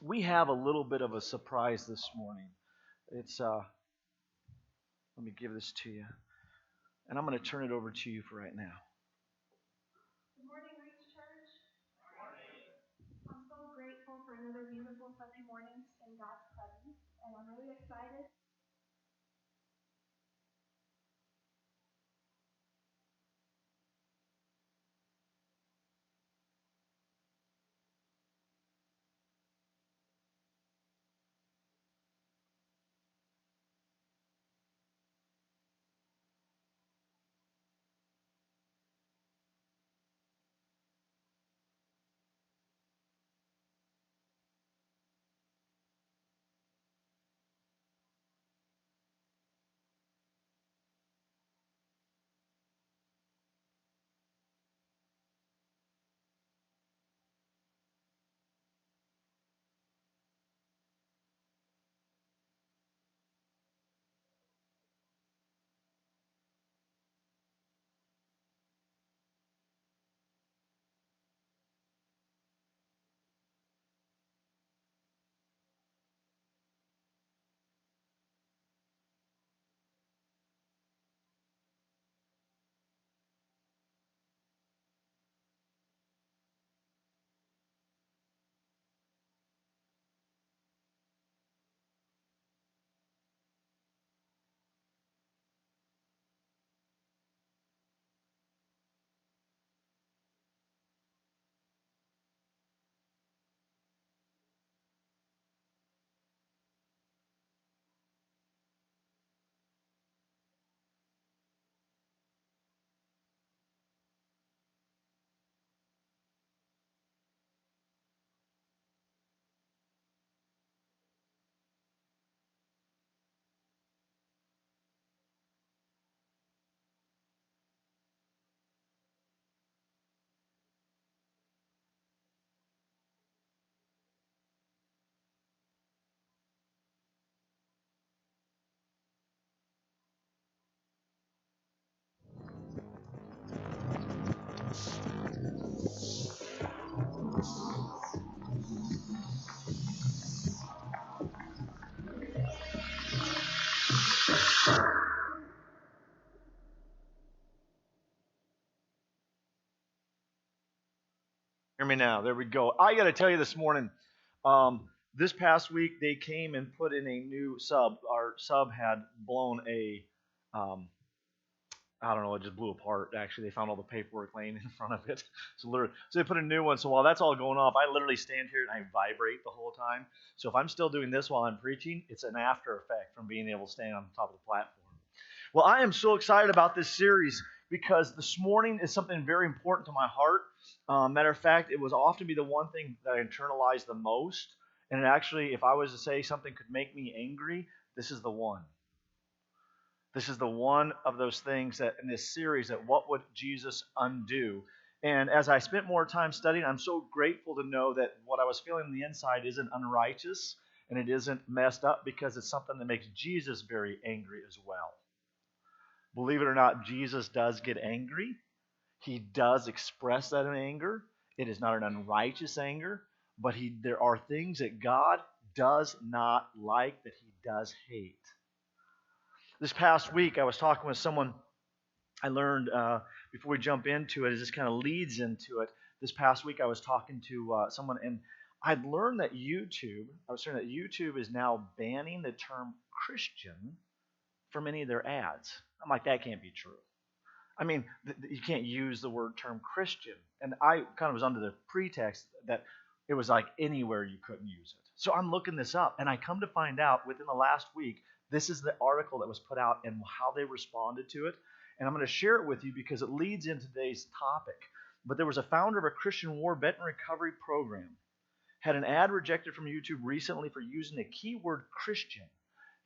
We have a little bit of a surprise this morning. It's let me give this to you, and I'm going to turn it over to you for right now. Good morning, Reach Church. I'm so grateful for another beautiful Sunday morning in God's presence, and I'm really excited. Hear me now. There we go. I got to tell you this morning. This past week they came and put in a new sub. Our sub had blown a um, I don't know, it just blew apart. Actually, they found all the paperwork laying in front of it. So they put a new one. So while that's all going off, I literally stand here and I vibrate the whole time. So if I'm still doing this while I'm preaching, it's an after effect from being able to stand on top of the platform. Well, I am so excited about this series because this morning is something very important to my heart. Matter of fact, it was often be the one thing that I internalized the most. And it actually, if I was to say something could make me angry, this is the one. This is the one of those things that in this series that what would Jesus undo? And as I spent more time studying, I'm so grateful to know that what I was feeling on the inside isn't unrighteous and it isn't messed up because it's something that makes Jesus very angry as well. Believe it or not, Jesus does get angry. He does express that in anger. It is not an unrighteous anger, but there are things that God does not like, that he does hate. This past week, I was talking with someone. I learned, before we jump into it, as this kind of leads into it, this past week I was talking to someone, and I'd learned that I was hearing that YouTube is now banning the term Christian from any of their ads. I'm like, that can't be true. I mean, you can't use the word term Christian. And I kind of was under the pretext that it was like anywhere you couldn't use it. So I'm looking this up, and I come to find out within the last week, this is the article that was put out and how they responded to it. And I'm going to share it with you because it leads into today's topic. But there was a founder of a Christian war vet and recovery program, had an ad rejected from YouTube recently for using the keyword Christian.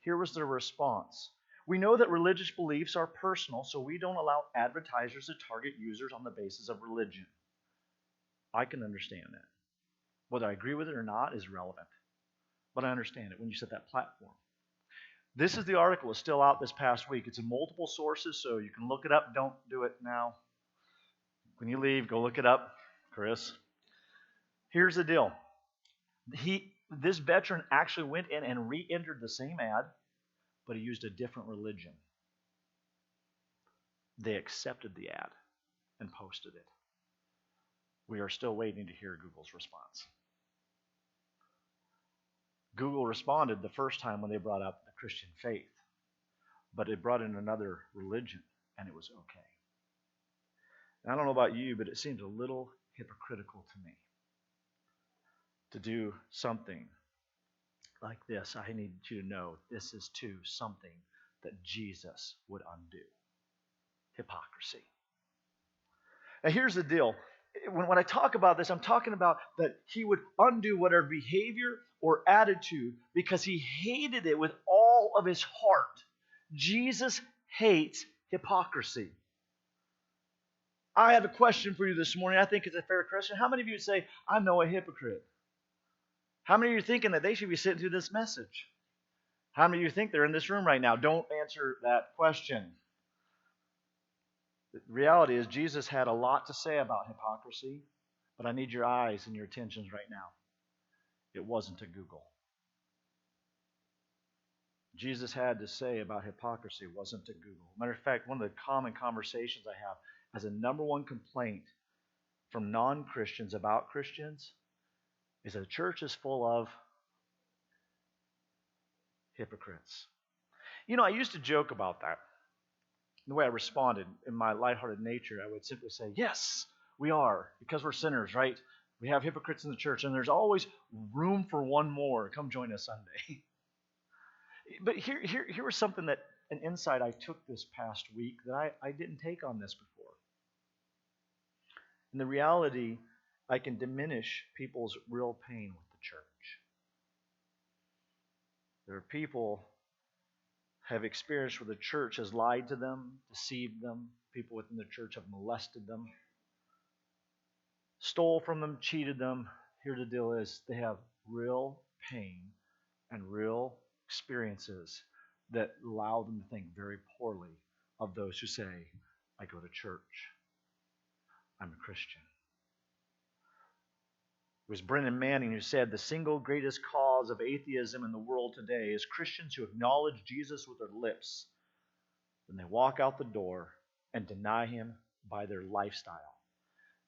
Here was their response. We know that religious beliefs are personal, so we don't allow advertisers to target users on the basis of religion. I can understand that. Whether I agree with it or not is relevant. But I understand it when you set that platform. This is the article. It's still out this past week. It's in multiple sources, so you can look it up. Don't do it now. When you leave, go look it up, Chris. Here's the deal. This veteran actually went in and re-entered the same ad, but he used a different religion. They accepted the ad and posted it. We are still waiting to hear Google's response. Google responded the first time when they brought up the Christian faith, but it brought in another religion, and it was okay. And I don't know about you, but it seems a little hypocritical to me to do something like this. I need you to know this is too something that Jesus would undo. Hypocrisy. Now here's the deal. When I talk about this, I'm talking about that he would undo whatever behavior or attitude because he hated it with all of his heart. Jesus hates hypocrisy. I have a question for you this morning. I think it's a fair question. How many of you would say, I know a hypocrite? How many of you are thinking that they should be sitting through this message? How many of you think they're in this room right now? Don't answer that question. The reality is Jesus had a lot to say about hypocrisy, but I need your eyes and your attentions right now. It wasn't to Google. Jesus had to say about hypocrisy wasn't to Google. Matter of fact, one of the common conversations I have as a number one complaint from non-Christians about Christians is that the church is full of hypocrites. You know, I used to joke about that. The way I responded in my lighthearted nature, I would simply say, yes, we are, because we're sinners, right? We have hypocrites in the church, and there's always room for one more. Come join us Sunday. But here was something that, an insight I took this past week that I didn't take on this before. And the reality, I can diminish people's real pain with the church. There are people have experienced where the church has lied to them, deceived them. People within the church have molested them, stole from them, cheated them. Here the deal is, they have real pain and real experiences that allow them to think very poorly of those who say, I go to church. I'm a Christian. It was Brennan Manning who said the single greatest cause of atheism in the world today is Christians who acknowledge Jesus with their lips when they walk out the door and deny him by their lifestyle.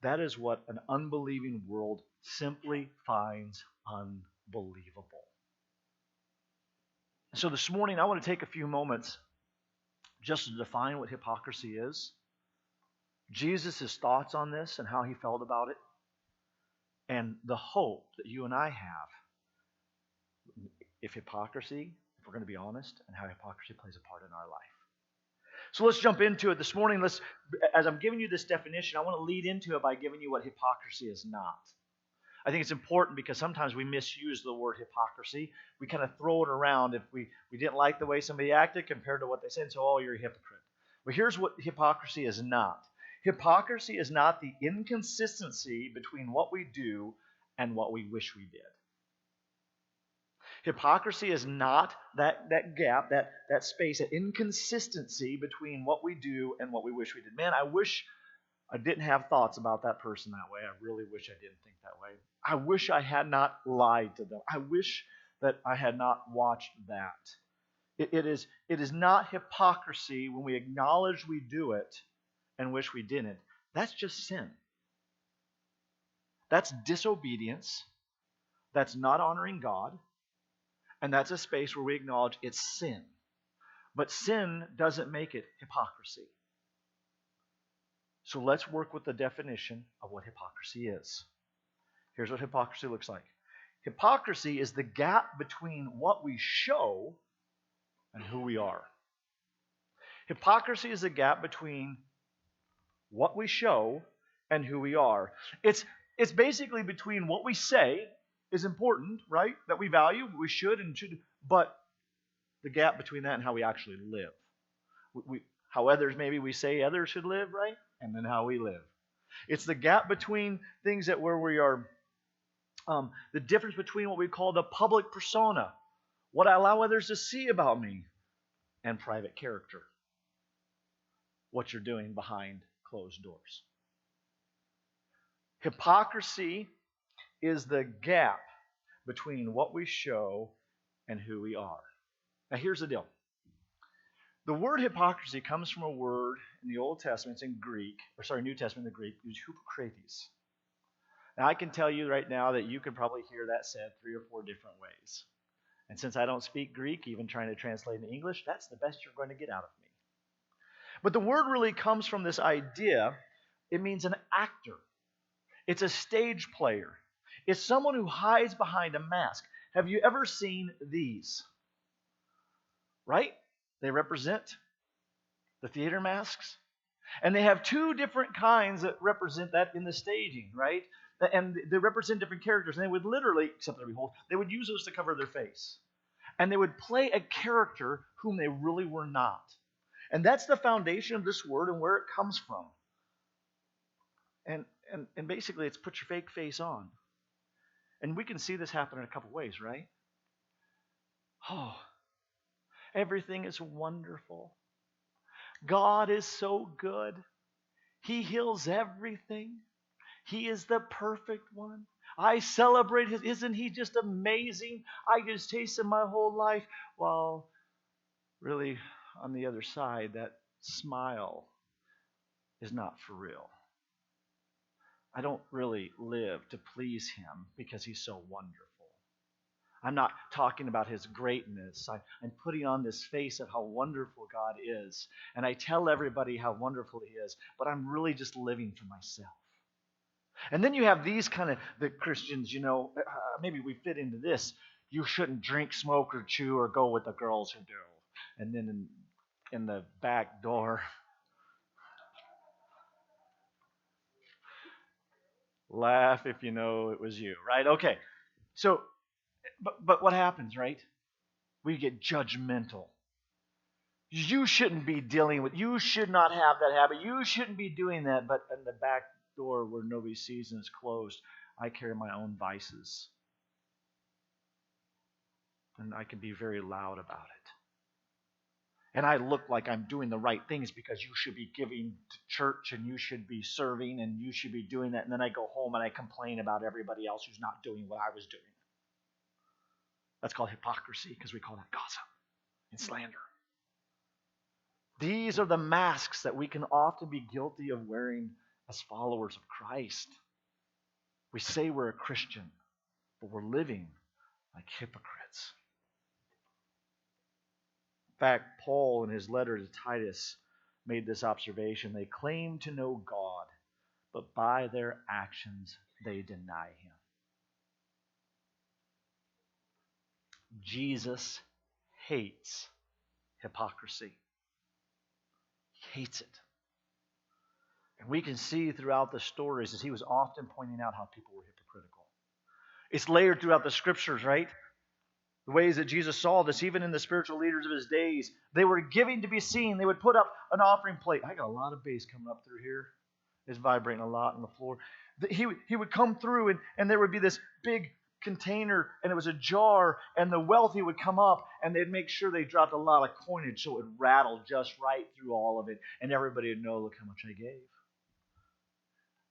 That is what an unbelieving world simply finds unbelievable. So this morning I want to take a few moments just to define what hypocrisy is, Jesus' thoughts on this and how he felt about it, and the hope that you and I have if we're going to be honest, and how hypocrisy plays a part in our life. So let's jump into it this morning. As I'm giving you this definition, I want to lead into it by giving you what hypocrisy is not. I think it's important because sometimes we misuse the word hypocrisy. We kind of throw it around if we didn't like the way somebody acted compared to what they said, and so, oh, you're a hypocrite. Well, here's what hypocrisy is not. Hypocrisy is not the inconsistency between what we do and what we wish we did. Hypocrisy is not that gap, that space, that inconsistency between what we do and what we wish we did. Man, I wish I didn't have thoughts about that person that way. I really wish I didn't think that way. I wish I had not lied to them. I wish that I had not watched that. It is not hypocrisy when we acknowledge we do it and wish we didn't. That's just sin. That's disobedience. That's not honoring God. And that's a space where we acknowledge it's sin. But sin doesn't make it hypocrisy. So let's work with the definition of what hypocrisy is. Here's what hypocrisy looks like. Hypocrisy is the gap between what we show and who we are. Hypocrisy is the gap between what we show and who we are. It's basically between what we say is important, right? That we value, we should and should, but the gap between that and how we actually live. How others, maybe we say others should live, right? And then how we live. It's the gap between things that where we are, the difference between what we call the public persona, what I allow others to see about me, and private character, what you're doing behind closed doors. Hypocrisy is the gap between what we show and who we are. Now, here's the deal. The word hypocrisy comes from a word in the Old Testament, it's in Greek, or sorry, New Testament, the Greek, it's hypocrisy. Now, I can tell you right now that you could probably hear that said 3 or 4 different ways. And since I don't speak Greek, even trying to translate into English, that's the best you're going to get out of me. But the word really comes from this idea. It means an actor. It's a stage player. It's someone who hides behind a mask. Have you ever seen these? Right? They represent the theater masks. And they have 2 different kinds that represent that in the staging, right? And they represent different characters. And they would literally, except that behold, they would use those to cover their face. And they would play a character whom they really were not. And that's the foundation of this word and where it comes from. And basically, it's put your fake face on. And we can see this happen in a couple ways, right? Oh, everything is wonderful. God is so good. He heals everything. He is the perfect one. I celebrate his. Isn't he just amazing? I just taste him my whole life. While really, on the other side, that smile is not for real. I don't really live to please him because he's so wonderful. I'm not talking about his greatness. I'm putting on this face of how wonderful God is. And I tell everybody how wonderful he is, but I'm really just living for myself. And then you have these kind of the Christians, maybe we fit into this. You shouldn't drink, smoke, or chew, or go with the girls who do. And then in the back door, laugh if you know it was you, right? Okay. So, but what happens, right? We get judgmental. You shouldn't be dealing with, you should not have that habit. You shouldn't be doing that. But in the back door where nobody sees and is closed, I carry my own vices. And I can be very loud about it. And I look like I'm doing the right things because you should be giving to church and you should be serving and you should be doing that. And then I go home and I complain about everybody else who's not doing what I was doing. That's called hypocrisy because we call that gossip and slander. These are the masks that we can often be guilty of wearing as followers of Christ. We say we're a Christian, but we're living like hypocrites. In fact, Paul in his letter to Titus made this observation. They claim to know God, but by their actions they deny him. Jesus hates hypocrisy. He hates it. And we can see throughout the stories as he was often pointing out how people were hypocritical. It's layered throughout the scriptures, right? The ways that Jesus saw this, even in the spiritual leaders of his days, they were giving to be seen. They would put up an offering plate. I got a lot of bass coming up through here. It's vibrating a lot on the floor. He would come through and there would be this big container and it was a jar and the wealthy would come up and they'd make sure they dropped a lot of coinage so it would rattle just right through all of it and everybody would know, look how much I gave.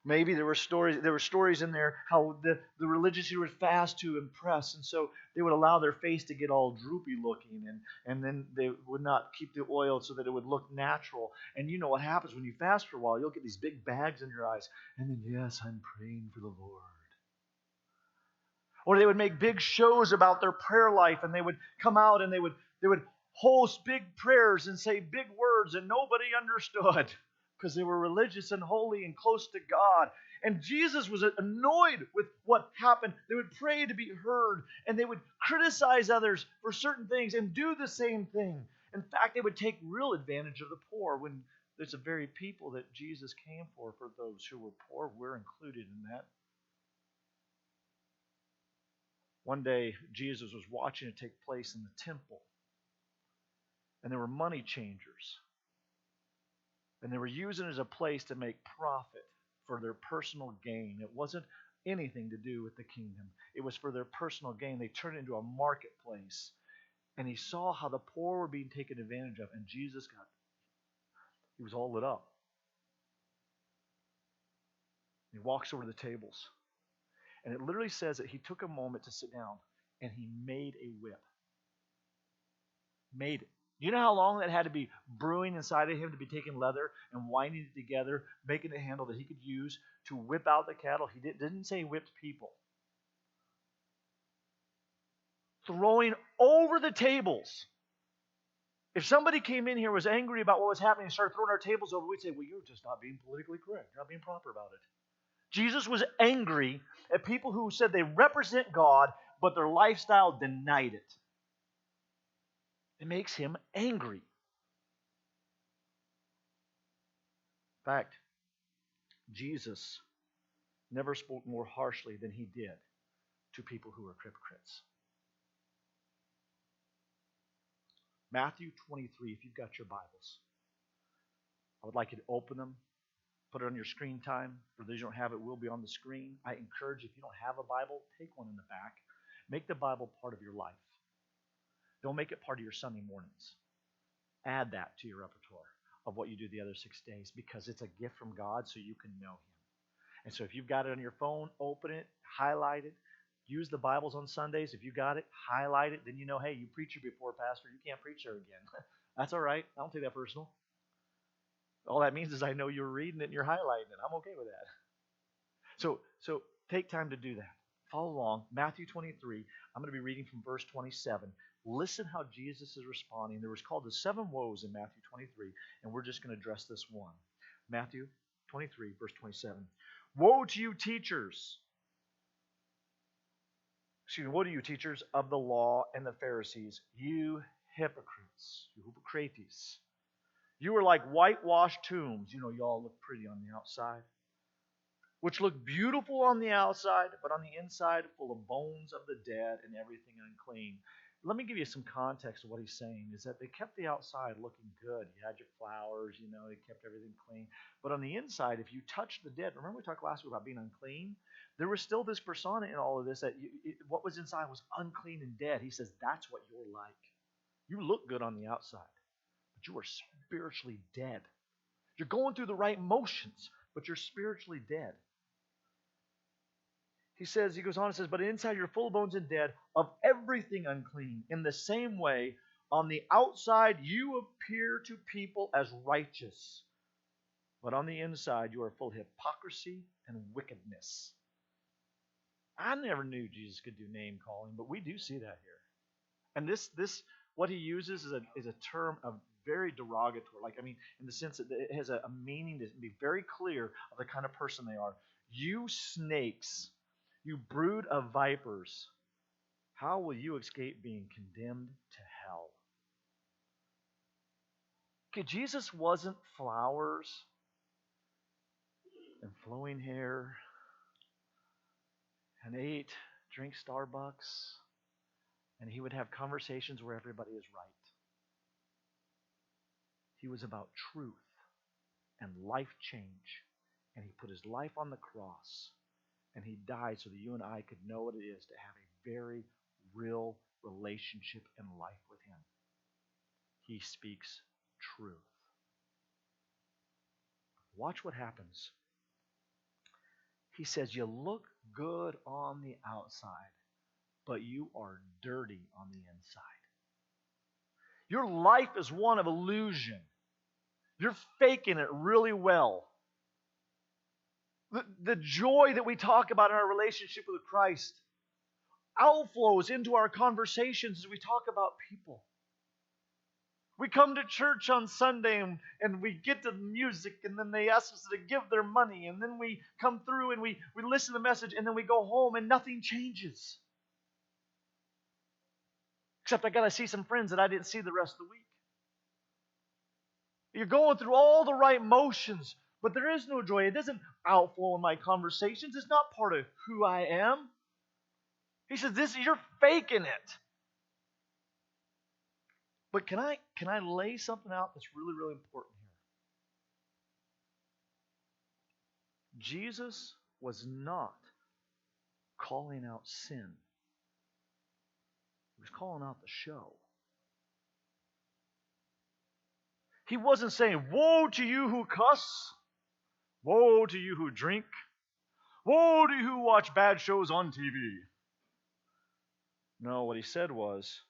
Maybe there were stories in there how the religious would fast to impress, and so they would allow their face to get all droopy looking, and then they would not keep the oil so that it would look natural. And you know what happens when you fast for a while? You'll get these big bags in your eyes, and then, yes, I'm praying for the Lord. Or they would make big shows about their prayer life, and they would come out and they would host big prayers and say big words, and nobody understood. Because they were religious and holy and close to God. And Jesus was annoyed with what happened. They would pray to be heard, and they would criticize others for certain things and do the same thing. In fact, they would take real advantage of the poor when there's the very people that Jesus came for those who were poor. We're included in that. One day, Jesus was watching it take place in the temple, and there were money changers. And they were using it as a place to make profit for their personal gain. It wasn't anything to do with the kingdom. It was for their personal gain. They turned it into a marketplace. And he saw how the poor were being taken advantage of. And Jesus he was all lit up. He walks over to the tables. And it literally says that he took a moment to sit down and he made a whip. Made it. You know how long that had to be brewing inside of him to be taking leather and winding it together, making a handle that he could use to whip out the cattle? He didn't say he whipped people. Throwing over the tables. If somebody came in here was angry about what was happening and started throwing our tables over, we'd say, well, you're just not being politically correct. You're not being proper about it. Jesus was angry at people who said they represent God, but their lifestyle denied it. It makes him angry. In fact, Jesus never spoke more harshly than he did to people who were hypocrites. Matthew 23, if you've got your Bibles, I would like you to open them, put it on your screen time. For those who don't have it, it will be on the screen. I encourage, if you don't have a Bible, take one in the back. Make the Bible part of your life. Don't make it part of your Sunday mornings. Add that to your repertoire of what you do the other 6 days, because it's a gift from God so you can know him. And so if you've got it on your phone, open it, highlight it. Use the Bibles on Sundays. If you got it, highlight it. Then you know, hey, you preached here before, Pastor. You can't preach there again. That's all right. I don't take that personal. All that means is I know you're reading it and you're highlighting it. I'm okay with that. So take time to do that. Follow along. Matthew 23. I'm going to be reading from verse 27. Listen how Jesus is responding. There was called the 7 woes in Matthew 23, and we're just going to address this one. Matthew 23, verse 27. Woe to you, teachers! Woe to you, teachers of the law and the Pharisees, you hypocrites, you hypocrites. You are like whitewashed tombs. You know, you all look pretty on the outside, which look beautiful on the outside, but on the inside full of bones of the dead and everything unclean. Let me give you some context of what he's saying, is that they kept the outside looking good. You had your flowers, you know, they kept everything clean. But on the inside, if you touched the dead, remember we talked last week about being unclean? There was still this persona in all of this that what was inside was unclean and dead. He says, that's what you're like. You look good on the outside, but you are spiritually dead. You're going through the right motions, but you're spiritually dead. He goes on and says, but inside you're full of bones and dead, of everything unclean. In the same way, on the outside you appear to people as righteous, but on the inside you are full of hypocrisy and wickedness. I never knew Jesus could do name calling, but we do see that here. And this what he uses is a term of very derogatory, in the sense that it has a meaning to be very clear of the kind of person they are. You snakes, you brood of vipers, how will you escape being condemned to hell? Okay, Jesus wasn't flowers and flowing hair and drink Starbucks, and he would have conversations where everybody is right. He was about truth and life change, and he put his life on the cross, and he died so that you and I could know what it is to have a very real relationship and life with him. He speaks truth. Watch what happens. He says, you look good on the outside, but you are dirty on the inside. Your life is one of illusion. You're faking it really well. The joy that we talk about in our relationship with Christ outflows into our conversations as we talk about people. We come to church on Sunday and we get to the music, and then they ask us to give their money, and then we come through and we listen to the message, and then we go home and nothing changes. Except I got to see some friends that I didn't see the rest of the week. You're going through all the right motions, but there is no joy. It doesn't outflow in my conversations. It's not part of who I am. He says, you're faking it. But can I lay something out that's really, really important here? Jesus was not calling out sin. He was calling out the show. He wasn't saying, woe to you who cuss, woe to you who drink, Woe to you who watch bad shows on TV. No, what he said was,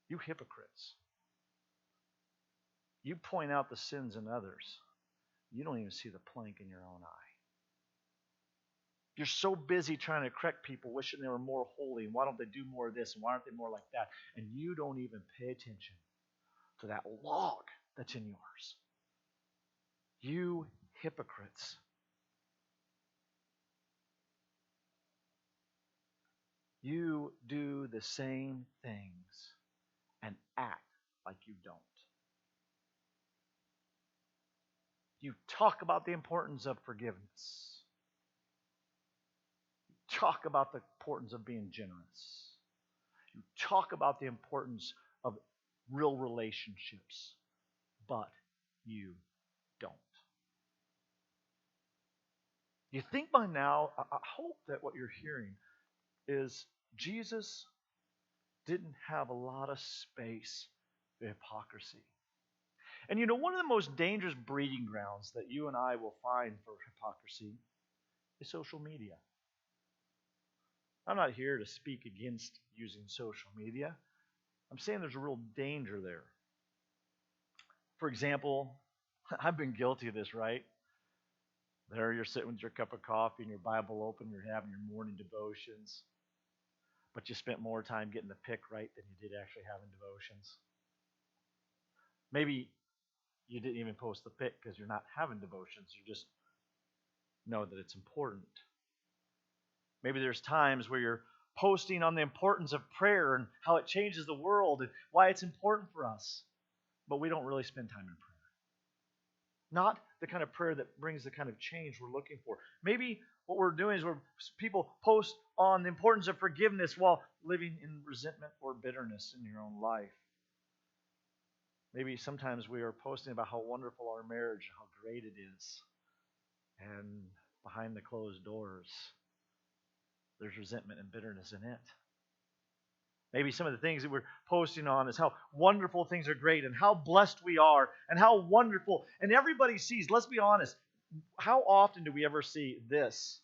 you hypocrites. You point out the sins in others. You don't even see the plank in your own eye. You're so busy trying to correct people, wishing they were more holy, and why don't they do more of this, and why aren't they more like that? And you don't even pay attention to that log that's in yours. You hypocrites. You do the same things and act like you don't. You talk about the importance of forgiveness. You talk about the importance of being generous. You talk about the importance of real relationships, but you don't. You think by now, I hope that what you're hearing is Jesus didn't have a lot of space for hypocrisy. And you know, one of the most dangerous breeding grounds that you and I will find for hypocrisy is social media. I'm not here to speak against using social media. I'm saying there's a real danger there. For example, I've been guilty of this, right? There you're sitting with your cup of coffee and your Bible open, you're having your morning devotions, but you spent more time getting the pick right than you did actually having devotions. Maybe you didn't even post the pick because you're not having devotions. You just know that it's important. Maybe there's times where you're posting on the importance of prayer and how it changes the world and why it's important for us, but we don't really spend time in prayer. Not the kind of prayer that brings the kind of change we're looking for. Maybe what we're doing is where people post on the importance of forgiveness while living in resentment or bitterness in your own life. Maybe sometimes we are posting about how wonderful our marriage, how great it is, and behind the closed doors, there's resentment and bitterness in it. Maybe some of the things that we're posting on is how wonderful things are great and how blessed we are and how wonderful. And everybody sees, let's be honest, how often do we ever see this?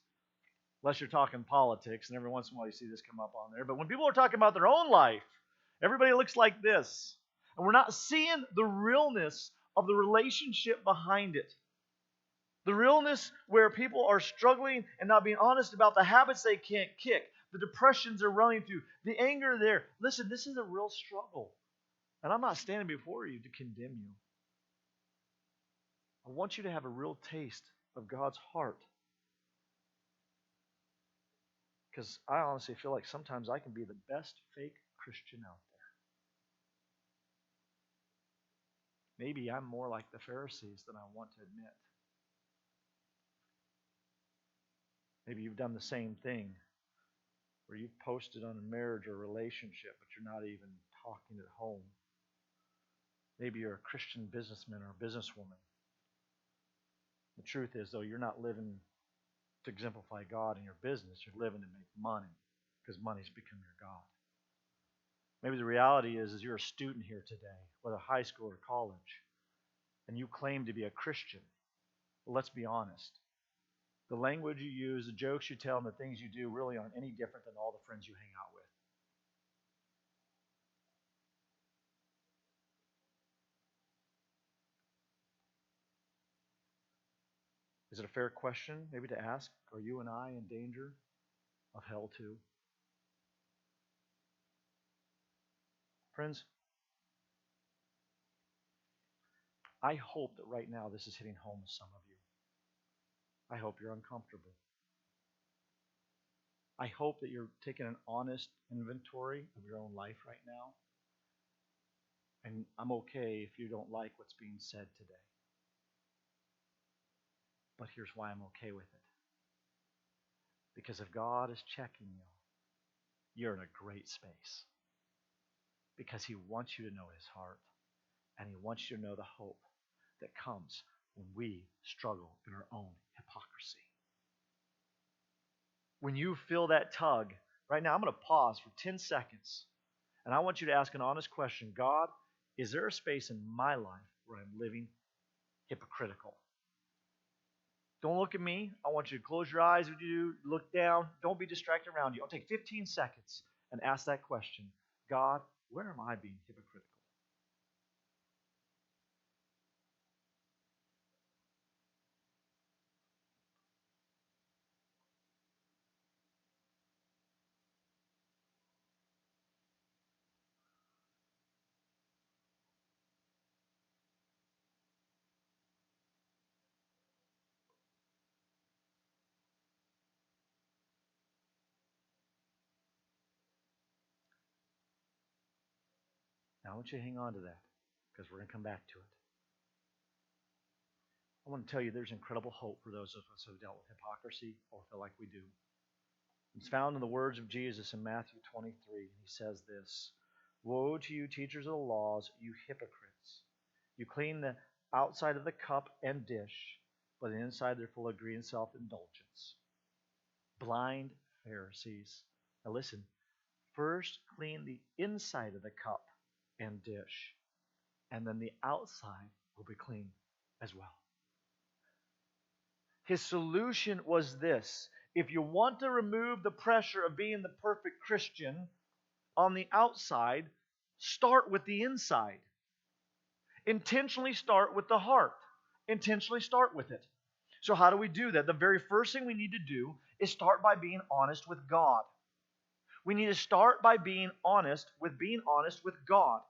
Unless you're talking politics, and every once in a while you see this come up on there. But when people are talking about their own life, everybody looks like this. And we're not seeing the realness of the relationship behind it. The realness where people are struggling and not being honest about the habits they can't kick, the depressions they're running through, the anger there. Listen, this is a real struggle. And I'm not standing before you to condemn you. I want you to have a real taste of God's heart. Because I honestly feel like sometimes I can be the best fake Christian out there. Maybe I'm more like the Pharisees than I want to admit. Maybe you've done the same thing where you've posted on a marriage or a relationship, but you're not even talking at home. Maybe you're a Christian businessman or a businesswoman. The truth is, though, you're not living to exemplify God in your business. You're living to make money because money's become your God. Maybe the reality is you're a student here today, whether high school or college, and you claim to be a Christian. Well, let's be honest. The language you use, the jokes you tell, and the things you do really aren't any different than all the friends you hang out with. Is it a fair question, maybe to ask, are you and I in danger of hell too? Friends, I hope that right now this is hitting home with some of you. I hope you're uncomfortable. I hope that you're taking an honest inventory of your own life right now. And I'm okay if you don't like what's being said today. But here's why I'm okay with it. Because if God is checking you, you're in a great space. Because He wants you to know His heart. And He wants you to know the hope that comes when we struggle in our own hypocrisy. When you feel that tug, right now I'm going to pause for 10 seconds. And I want you to ask an honest question. God, is there a space in my life where I'm living hypocritical? Don't look at me. I want you to close your eyes when you do. Look down. Don't be distracted around you. I'll take 15 seconds and ask that question. God, where am I being hypocritical? Now, I want you to hang on to that because we're going to come back to it. I want to tell you there's incredible hope for those of us who have dealt with hypocrisy or feel like we do. It's found in the words of Jesus in Matthew 23. He says this, "Woe to you, teachers of the laws, you hypocrites! You clean the outside of the cup and dish, but the inside they're full of greed and self-indulgence." Blind Pharisees. Now listen, first clean the inside of the cup and dish, and then the outside will be clean as well. His solution was this. If you want to remove the pressure of being the perfect Christian on the outside, start with the inside. Intentionally start with the heart. Intentionally start with it. So how do we do that? The very first thing we need to do is start by being honest with God. We need to start by being honest with God.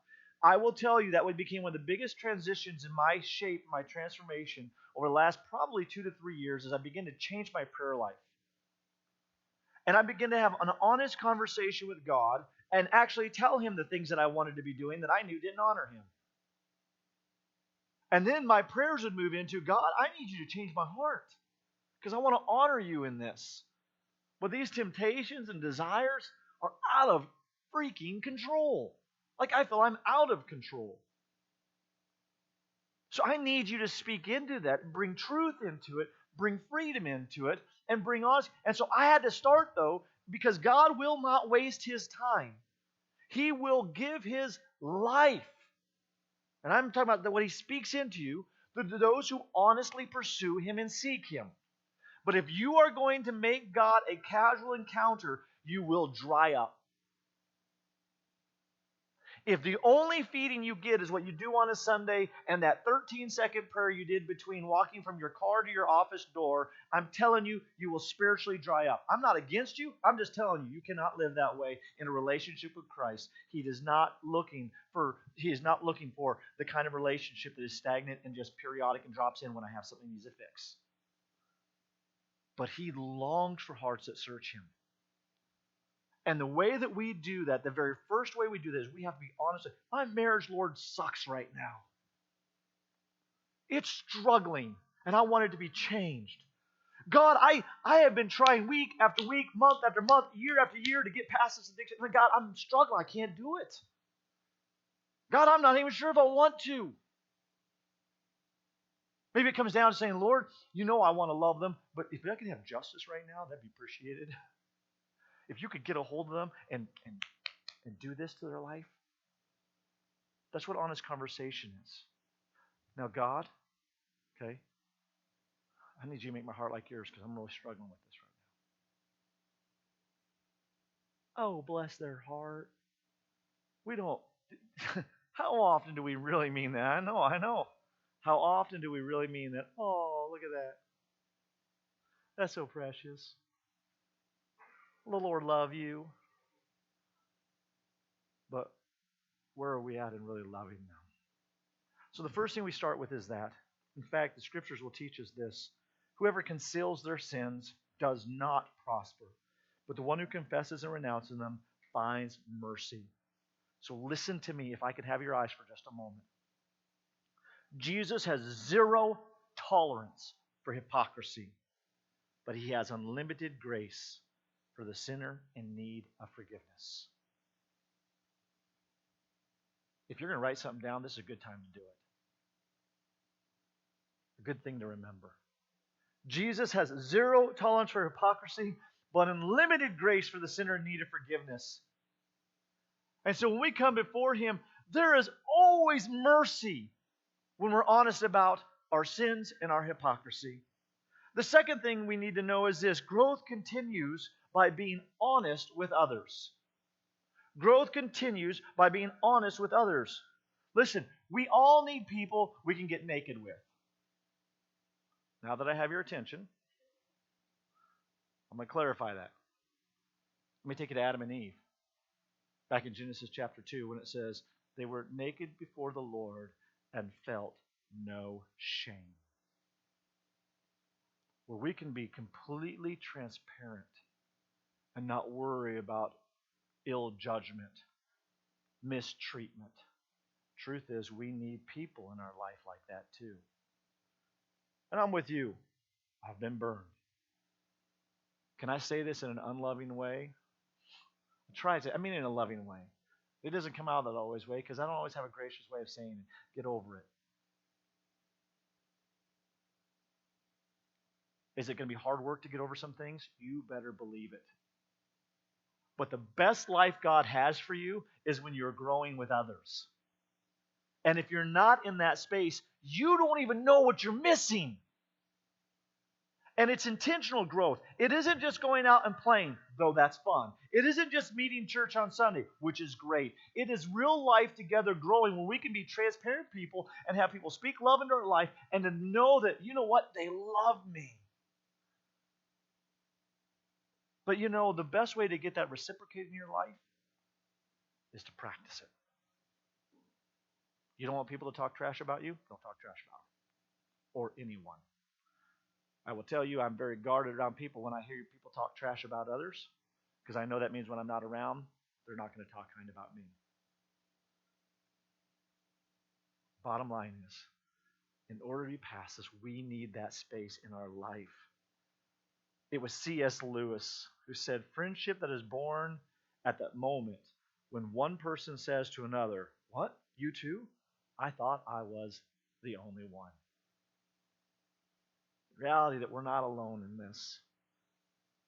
I will tell you that became one of the biggest transitions in my shape, my transformation over the last probably 2 to 3 years as I began to change my prayer life. And I began to have an honest conversation with God and actually tell him the things that I wanted to be doing that I knew didn't honor him. And then my prayers would move into, God, I need you to change my heart because I want to honor you in this. But these temptations and desires are out of freaking control. Like I feel I'm out of control. So I need you to speak into that, bring truth into it, bring freedom into it, and bring honesty. And so I had to start, though, because God will not waste his time. He will give his life. And I'm talking about what he speaks into you, those who honestly pursue him and seek him. But if you are going to make God a casual encounter, you will dry up. If the only feeding you get is what you do on a Sunday and that 13-second prayer you did between walking from your car to your office door, I'm telling you, you will spiritually dry up. I'm not against you. I'm just telling you, you cannot live that way in a relationship with Christ. He is not looking for the kind of relationship that is stagnant and just periodic and drops in when I have something he needs to fix. But he longs for hearts that search him. And the way that we do that, the very first way we do that is we have to be honest. My marriage, Lord, sucks right now. It's struggling, and I want it to be changed. God, I have been trying week after week, month after month, year after year to get past this addiction. God, I'm struggling. I can't do it. God, I'm not even sure if I want to. Maybe it comes down to saying, Lord, you know I want to love them, but if I could have justice right now, that'd be appreciated. If you could get a hold of them and do this to their life, that's what honest conversation is. Now, God, okay, I need you to make my heart like yours because I'm really struggling with this right now. Oh, bless their heart. We don't. How often do we really mean that? I know. How often do we really mean that? Oh, look at that. That's so precious. The Lord love you. But where are we at in really loving them? So the first thing we start with is that. In fact, the scriptures will teach us this. Whoever conceals their sins does not prosper, but the one who confesses and renounces them finds mercy. So listen to me, if I could have your eyes for just a moment. Jesus has zero tolerance for hypocrisy, but he has unlimited grace for the sinner in need of forgiveness. If you're going to write something down, this is a good time to do it. A good thing to remember. Jesus has zero tolerance for hypocrisy, but unlimited grace for the sinner in need of forgiveness. And so when we come before him, there is always mercy when we're honest about our sins and our hypocrisy. The second thing we need to know is this: growth continues by being honest with others. Growth continues by being honest with others. Listen, we all need people we can get naked with. Now that I have your attention, I'm going to clarify that. Let me take it to Adam and Eve. Back in Genesis chapter 2, when it says, they were naked before the Lord and felt no shame. Where we can be completely transparent and not worry about ill judgment, mistreatment. Truth is, we need people in our life like that too. And I'm with you. I've been burned. Can I say this in an unloving way? I mean in a loving way. It doesn't come out that always way because I don't always have a gracious way of saying it. Get over it. Is it going to be hard work to get over some things? You better believe it. But the best life God has for you is when you're growing with others. And if you're not in that space, you don't even know what you're missing. And it's intentional growth. It isn't just going out and playing, though that's fun. It isn't just meeting church on Sunday, which is great. It is real life together growing where we can be transparent people and have people speak love into our life and to know that, you know what, they love me. But you know, the best way to get that reciprocated in your life is to practice it. You don't want people to talk trash about you? Don't talk trash about them. Or anyone. I will tell you, I'm very guarded around people when I hear people talk trash about others, because I know that means when I'm not around, they're not going to talk kind about me. Bottom line is, in order to be past this, we need that space in our life. It was C.S. Lewis who said, friendship that is born at that moment when one person says to another, what, you too? I thought I was the only one. The reality that we're not alone in this.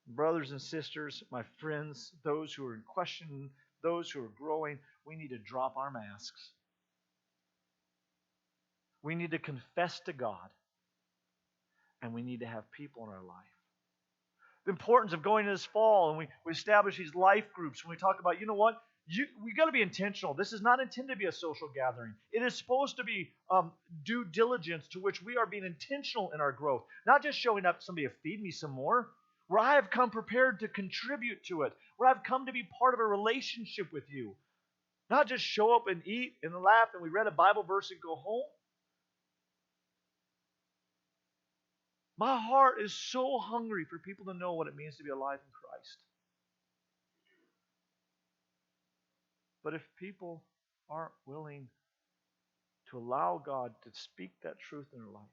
Brothers and sisters, my friends, those who are in question, those who are growing, we need to drop our masks. We need to confess to God. And we need to have people in our life. The importance of going this fall, and we establish these life groups, when we talk about, you know what, we got to be intentional. This is not intended to be a social gathering. It is supposed to be due diligence to which we are being intentional in our growth. Not just showing up, somebody to feed me some more. Where I have come prepared to contribute to it. Where I've come to be part of a relationship with you. Not just show up and eat and laugh and we read a Bible verse and go home. My heart is so hungry for people to know what it means to be alive in Christ. But if people aren't willing to allow God to speak that truth in their life,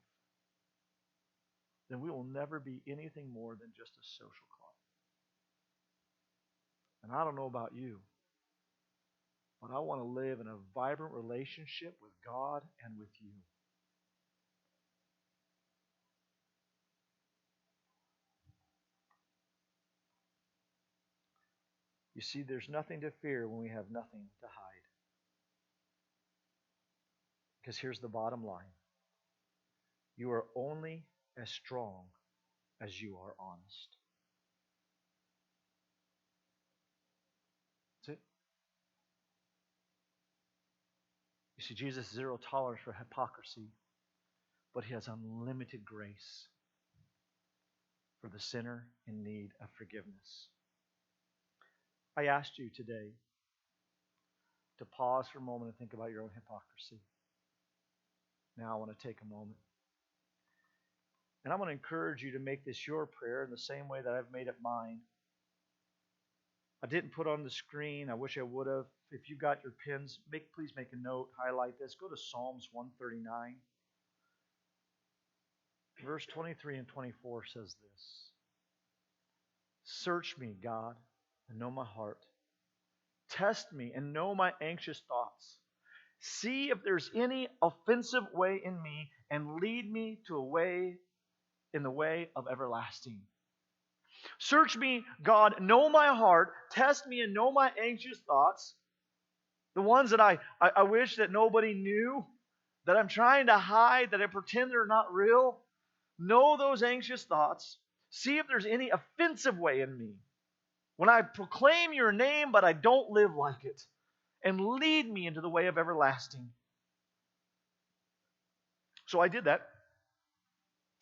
then we will never be anything more than just a social club. And I don't know about you, but I want to live in a vibrant relationship with God and with you. You see, there's nothing to fear when we have nothing to hide. Because here's the bottom line. You are only as strong as you are honest. That's it. You see, Jesus has zero tolerance for hypocrisy, but he has unlimited grace for the sinner in need of forgiveness. I asked you today to pause for a moment and think about your own hypocrisy. Now I want to take a moment. And I want to encourage you to make this your prayer in the same way that I've made it mine. I didn't put on the screen. I wish I would have. If you got your pens, please make a note, highlight this. Go to Psalms 139. Verse 23 and 24 says this. Search me, God, and know my heart. Test me and know my anxious thoughts. See if there's any offensive way in me and lead me to a way in the way of everlasting. Search me, God, know my heart. Test me and know my anxious thoughts. The ones that I wish that nobody knew, that I'm trying to hide, that I pretend they're not real. Know those anxious thoughts. See if there's any offensive way in me. When I proclaim your name, but I don't live like it. And lead me into the way of everlasting. So I did that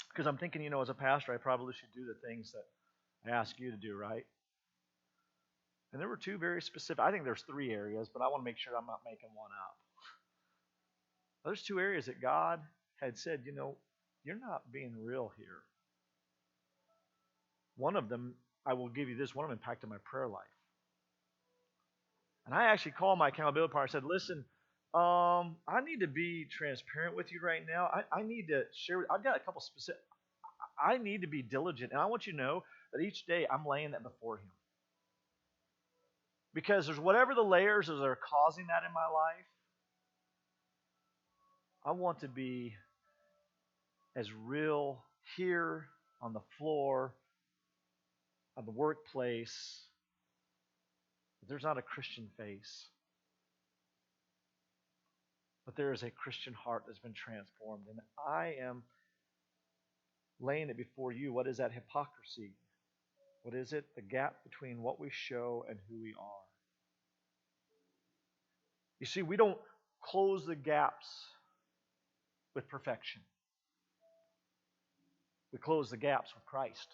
because I'm thinking, as a pastor, I probably should do the things that I ask you to do, right? And there were two very specific, I think there's three areas, but I want to make sure I'm not making one up. There's two areas that God had said, you're not being real here. One of them, I will give you this, one of them impacted my prayer life. And I actually called my accountability partner and said, listen, I need to be transparent with you right now. I need to share, I've got a couple specific, I need to be diligent. And I want you to know that each day I'm laying that before Him. Because there's whatever the layers that are causing that in my life, I want to be as real here on the floor of the workplace. There's not a Christian face, but there is a Christian heart that's been transformed. And I am laying it before you. What is that hypocrisy? What is it? The gap between what we show and who we are. You see, we don't close the gaps with perfection. We close the gaps with Christ.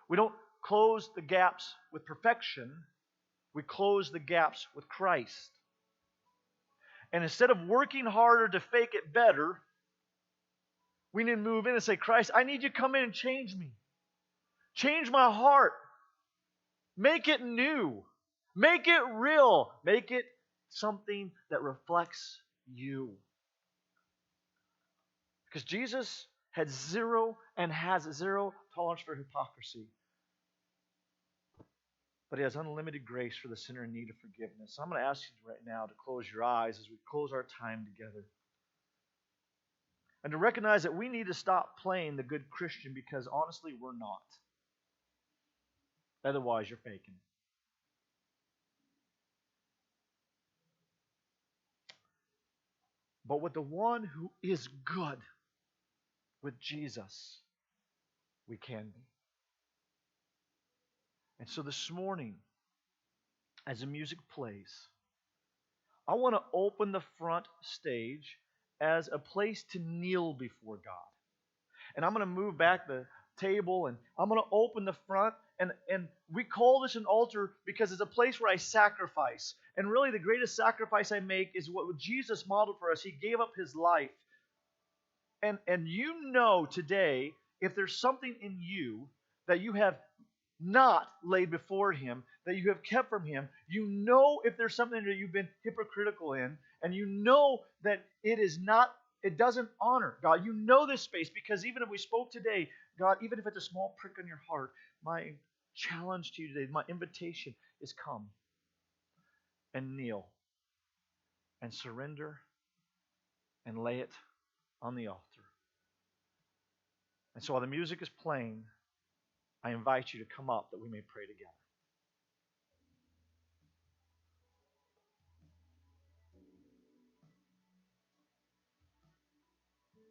We don't close the gaps with perfection. We close the gaps with Christ. And instead of working harder to fake it better, we need to move in and say, Christ, I need you to come in and change me. Change my heart. Make it new. Make it real. Make it something that reflects you. Because Jesus had zero and has zero tolerance for hypocrisy. But He has unlimited grace for the sinner in need of forgiveness. So I'm going to ask you right now to close your eyes as we close our time together. And to recognize that we need to stop playing the good Christian because honestly, we're not. Otherwise, you're faking. But with the one who is good, with Jesus, we can be. And so this morning, as the music plays, I want to open the front stage as a place to kneel before God. And I'm going to move back the table and I'm going to open the front. And we call this an altar because it's a place where I sacrifice. And really the greatest sacrifice I make is what Jesus modeled for us. He gave up His life. And today, if there's something in you that you have not laid before Him, that you have kept from Him, if there's something that you've been hypocritical in, and that it doesn't honor God. This space, because even if we spoke today, God, even if it's a small prick on your heart, my challenge to you today, my invitation is come and kneel and surrender and lay it on the altar. And so while the music is playing, I invite you to come up that we may pray together.